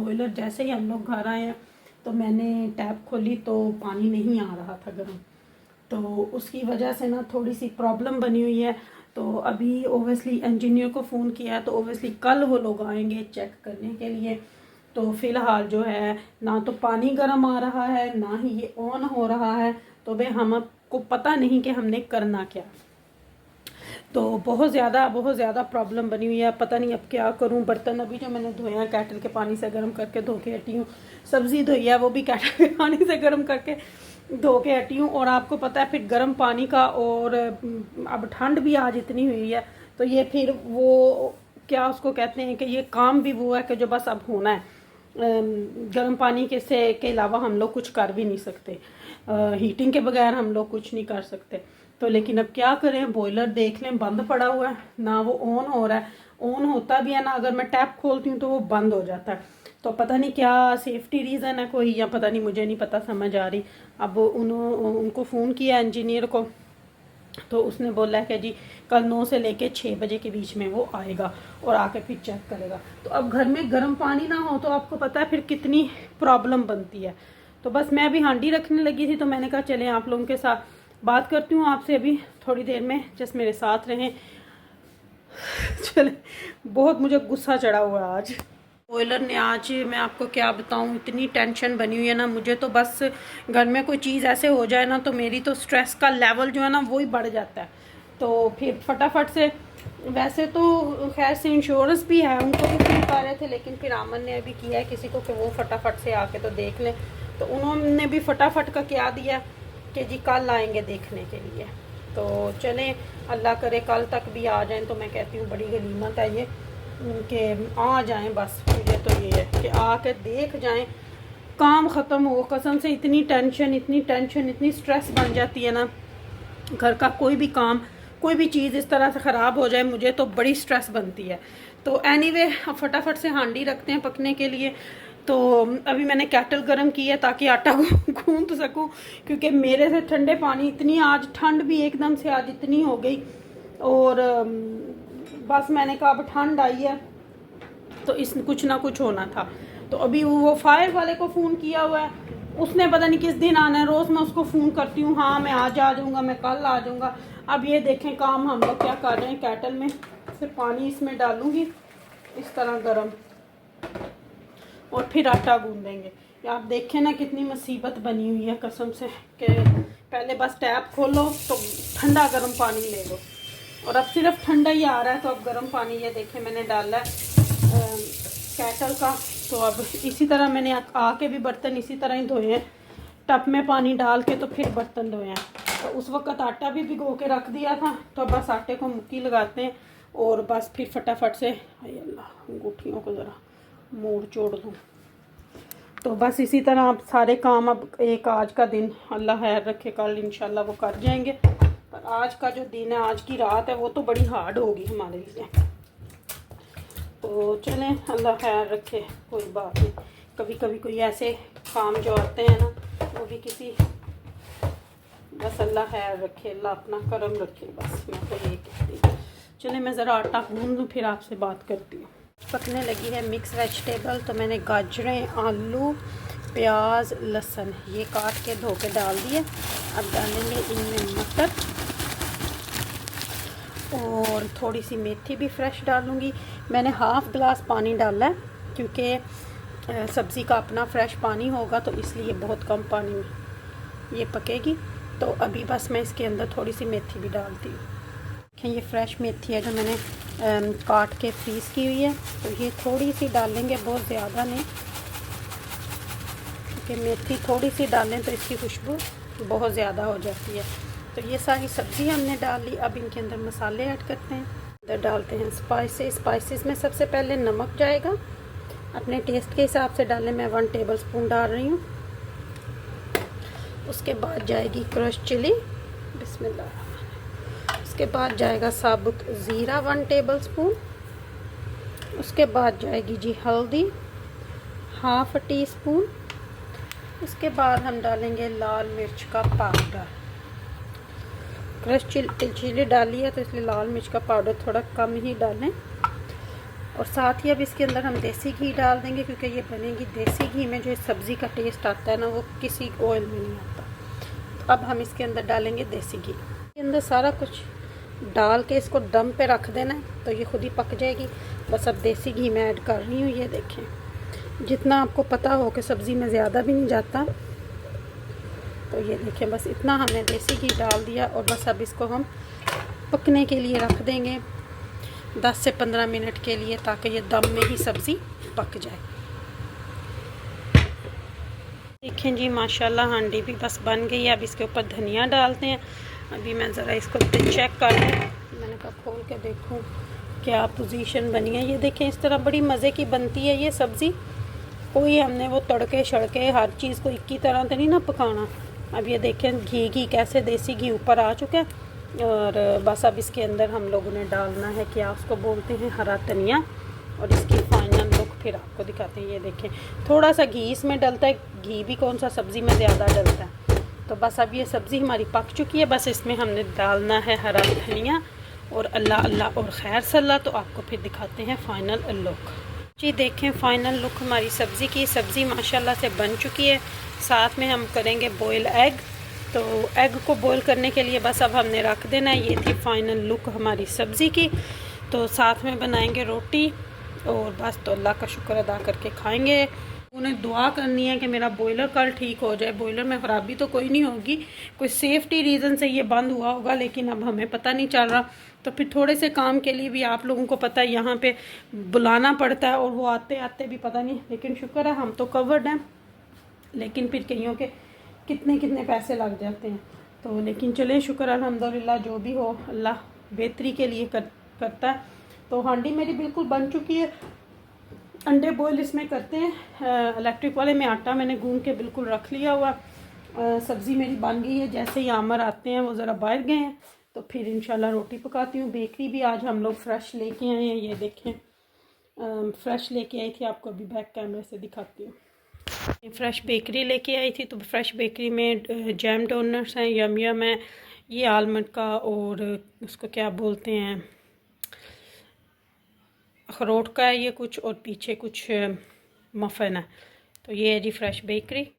Boiler जैसे ही हम लोग घर आए हैं तो मैंने टैप खोली तो पानी नहीं आ रहा था गर्म, तो उसकी वजह से ना थोड़ी सी प्रॉब्लम बनी हुई है। तो अभी ओबियसली इंजीनियर को फ़ोन किया है, तो ओबियसली कल वो लोग आएंगे चेक करने के लिए। तो फ़िलहाल जो है ना तो पानी गर्म आ रहा है ना ही ये ऑन हो रहा है, तो भाई हमको पता नहीं कि हमने करना क्या। तो बहुत ज़्यादा प्रॉब्लम बनी हुई है, पता नहीं अब क्या करूं। बर्तन अभी जो मैंने धोए हैं केटल के पानी से गर्म करके धो के हटी हूँ, सब्ज़ी धोई है वो भी केटल के पानी से गर्म करके धो के हटी हूँ। और आपको पता है फिर गर्म पानी का, और अब ठंड भी आज इतनी हुई है, तो ये फिर वो क्या उसको कहते हैं कि ये काम भी वो है कि जो बस अब होना है। गर्म पानी के अलावा हम लोग कुछ कर भी नहीं सकते, हीटिंग के बगैर हम लोग कुछ नहीं कर सकते। तो लेकिन अब क्या करें, बॉयलर देख लें बंद पड़ा हुआ है, ना वो ऑन हो रहा है। ऑन होता भी है ना, अगर मैं टैप खोलती हूँ तो वो बंद हो जाता है। तो पता नहीं क्या सेफ्टी रीज़न है कोई, या पता नहीं, मुझे नहीं पता समझ आ रही। अब उनको फ़ोन किया इंजीनियर को, तो उसने बोला है कि जी कल 9 से लेके 6 बजे के बीच में वो आएगा और आके फिर चेक करेगा। तो अब घर में गर्म पानी ना हो तो आपको पता है फिर कितनी प्रॉब्लम बनती है। तो बस मैं अभी हांडी रखने लगी थी, तो मैंने कहा चलें आप लोगों के साथ बात करती हूँ आपसे अभी थोड़ी देर में, जस्ट मेरे साथ रहें। चले, बहुत मुझे गुस्सा चढ़ा हुआ है आज। बॉयलर ने आज मैं आपको क्या बताऊं, इतनी टेंशन बनी हुई है ना मुझे। तो बस घर में कोई चीज़ ऐसे हो जाए ना तो मेरी तो स्ट्रेस का लेवल जो है ना वो ही बढ़ जाता है। तो फिर फटाफट से, वैसे तो खैर से इंश्योरेंस भी है, उनको भी फोन कर रहे थे, लेकिन फिर आमन ने अभी किया है किसी को कि वो फटाफट से आके तो देख लें। तो उन्होंने भी फटाफट का क्या दिया कि जी कल आएंगे देखने के लिए। तो चलें, अल्लाह करे कल तक भी आ जाएं, तो मैं कहती हूँ बड़ी गनीमत है ये कि आ जाएं। बस मुझे तो ये है कि आके देख जाएं, काम ख़त्म हो। कसम से इतनी टेंशन इतनी स्ट्रेस बन जाती है ना, घर का कोई भी काम कोई भी चीज़ इस तरह से ख़राब हो जाए मुझे तो बड़ी स्ट्रेस बनती है। तो एनीवे अब फटाफट से हांडी रखते हैं पकने के लिए। तो अभी मैंने केटल गर्म की है ताकि आटा गूंद सकूं, क्योंकि मेरे से ठंडे पानी इतनी आज ठंड भी एकदम से आज इतनी हो गई। और बस मैंने कहा अब ठंड आई है तो इस कुछ ना कुछ होना था। तो अभी वो फायर वाले को फ़ोन किया हुआ है, उसने पता नहीं किस दिन आना है। रोज़ मैं उसको फ़ोन करती हूँ, हाँ मैं आज आ जाऊँगा, मैं कल आ जाऊँगा। अब ये देखें काम हम लोग क्या कर रहे हैं, केटल में फिर पानी इसमें डालूँगी इस तरह गरम, और फिर आटा गूंदेंगे। आप देखें ना कितनी मुसीबत बनी हुई है कसम से, कि पहले बस टैप खोलो तो ठंडा गर्म पानी ले लो, और अब सिर्फ ठंडा ही आ रहा है। तो अब गर्म पानी ये देखें मैंने डाला है केटल का। तो अब इसी तरह मैंने आके भी बर्तन इसी तरह ही धोए हैं, टब में पानी डाल के तो फिर बर्तन धोए हैं। तो उस वक्त आटा भी भिगो के रख दिया था, तो बस आटे को मुक्की लगाते हैं और बस फिर फटाफट से, अल्लाह अंगूठियों को ज़रा मोड़ चोड़ दूँ। तो बस इसी तरह आप सारे काम अब एक आज का दिन अल्लाह खैर रखे कल इंशाल्लाह वो कर जाएंगे। पर आज का जो दिन है, आज की रात है, वो तो बड़ी हार्ड होगी हमारे लिए। तो चलें, अल्लाह खैर रखे, कोई बात नहीं। कभी कभी कोई ऐसे काम जो आते हैं ना, वो भी किसी, बस अल्लाह खैर रखे, अल्लाह अपना करम रखे, बस मैं तो यही कहती हूँ। चलें मैं ज़रा आटा गूंद लूँ फिर आपसे बात करती हूँ। पकने लगी है मिक्स वेजिटेबल। तो मैंने गाजरें, आलू, प्याज, लहसुन ये काट के धो के डाल दिए। अब डालेंगे इनमें मटर और थोड़ी सी मेथी भी फ्रेश डालूँगी। मैंने हाफ़ गिलास पानी डाला है, क्योंकि सब्ज़ी का अपना फ्रेश पानी होगा, तो इसलिए बहुत कम पानी में ये पकेगी। तो अभी बस मैं इसके अंदर थोड़ी सी मेथी भी डालती हूँ। ये फ्रेश मेथी है जो मैंने काट के फ्रीज़ की हुई है, तो ये थोड़ी सी डालेंगे, बहुत ज़्यादा नहीं, क्योंकि मेथी थोड़ी सी डालें तो इसकी खुशबू बहुत ज़्यादा हो जाती है। तो ये सारी सब्ज़ी हमने डाल ली। अब इनके अंदर मसाले ऐड करते हैं। इधर डालते हैं स्पाइसेस में सबसे पहले नमक जाएगा, अपने टेस्ट के हिसाब से डालें। मैं 1 टेबल स्पून डाल रही हूँ। उसके बाद जाएगी क्रश चिली, बिस्मिल्लाह। उसके बाद जाएगा साबुत ज़ीरा 1 टेबल स्पून। उसके बाद जाएगी जी हल्दी ½ टी स्पून। उसके बाद हम डालेंगे लाल मिर्च का पाउडर। क्रश चिली डाली है तो इसलिए लाल मिर्च का पाउडर थोड़ा कम ही डालें। और साथ ही अब इसके अंदर हम देसी घी डाल देंगे, क्योंकि ये बनेगी देसी घी में। जो इस सब्ज़ी का टेस्ट आता है ना, वो किसी ऑयल में नहीं आता। तो अब हम इसके अंदर डालेंगे देसी घी। इसके अंदर सारा कुछ डाल के इसको दम पे रख देना है, तो ये खुद ही पक जाएगी। बस अब देसी घी मैं ऐड कर रही हूँ। ये देखें, जितना आपको पता हो कि सब्ज़ी में ज़्यादा भी नहीं जाता, तो ये देखें बस इतना हमने देसी घी डाल दिया। और बस अब इसको हम पकने के लिए रख देंगे 10 से 15 मिनट के लिए, ताकि ये दम में ही सब्ज़ी पक जाए। देखें जी, माशाल्लाह हांडी भी बस बन गई है। अब इसके ऊपर धनिया डालते हैं। अभी मैं ज़रा इसको चेक कर लूँ, मैंने कहा खोल के देखूँ क्या पोजीशन बनी है। ये देखें, इस तरह बड़ी मज़े की बनती है ये सब्ज़ी। कोई हमने वो तड़के शड़के हर चीज़ को एक ही तरह तो नहीं ना पकाना। अब ये देखें घी कैसे देसी घी ऊपर आ चुका है। और बस अब इसके अंदर हम लोगों ने डालना है, क्या उसको बोलते हैं, हरा धनिया। और इसकी फाइनल लुक फिर आपको दिखाते हैं। ये देखें, थोड़ा सा घी इसमें डलता है, घी भी कौन सा सब्ज़ी में ज़्यादा डलता है। तो बस अब ये सब्ज़ी हमारी पक चुकी है। बस इसमें हमने डालना है हरा धनिया। और अल्लाह अल्लाह और खैर सल्ला। तो आपको फिर दिखाते हैं फ़ाइनल लुक। जी देखें, फ़ाइनल लुक हमारी सब्ज़ी की। सब्ज़ी माशाल्लाह से बन चुकी है। साथ में हम करेंगे बॉयल एग। तो एग को बॉयल करने के लिए बस अब हमने रख देना है। ये थी फ़ाइनल लुक हमारी सब्ज़ी की। तो साथ में बनाएंगे रोटी और बस। तो अल्लाह का शुक्र अदा करके खाएंगे। उन्हें दुआ करनी है कि मेरा बॉयलर कल ठीक हो जाए। बॉयलर में ख़राबी तो कोई नहीं होगी, कोई सेफ्टी रीज़न से ये बंद हुआ होगा, लेकिन अब हमें पता नहीं चल रहा। तो फिर थोड़े से काम के लिए भी आप लोगों को पता है यहाँ पे बुलाना पड़ता है, और वो आते आते भी पता नहीं। लेकिन शुक्र है हम तो कवर्ड हैं, लेकिन फिर कईयों के कितने कितने पैसे लग जाते हैं। तो लेकिन चले शुक्र अल्हम्दुलिल्लाह, जो भी हो अल्लाह बेहतरी के लिए करता है। तो हांडी मेरी बिल्कुल बन चुकी है। अंडे बॉयल इसमें करते हैं इलेक्ट्रिक वाले में। आटा मैंने गूंद के बिल्कुल रख लिया हुआ। सब्ज़ी मेरी बन गई है। जैसे ही आमर आते हैं, वो ज़रा बाहर गए हैं, तो फिर इंशाल्लाह रोटी पकाती हूँ। बेकरी भी आज हम लोग फ्रेश लेके आए हैं। ये देखें, फ्रेश लेके आई थी, आपको अभी बैक कैमरे से दिखाती हूँ। फ्रेश बेकरी लेके आई थी। तो फ्रेश बेकरी में जैम डोनट्स हैं, यम यम है, ये आलमंड का, और उसको क्या बोलते हैं, अखरोट का है ये कुछ, और पीछे कुछ मफ़न है। तो ये है जी फ्रेश बेकरी।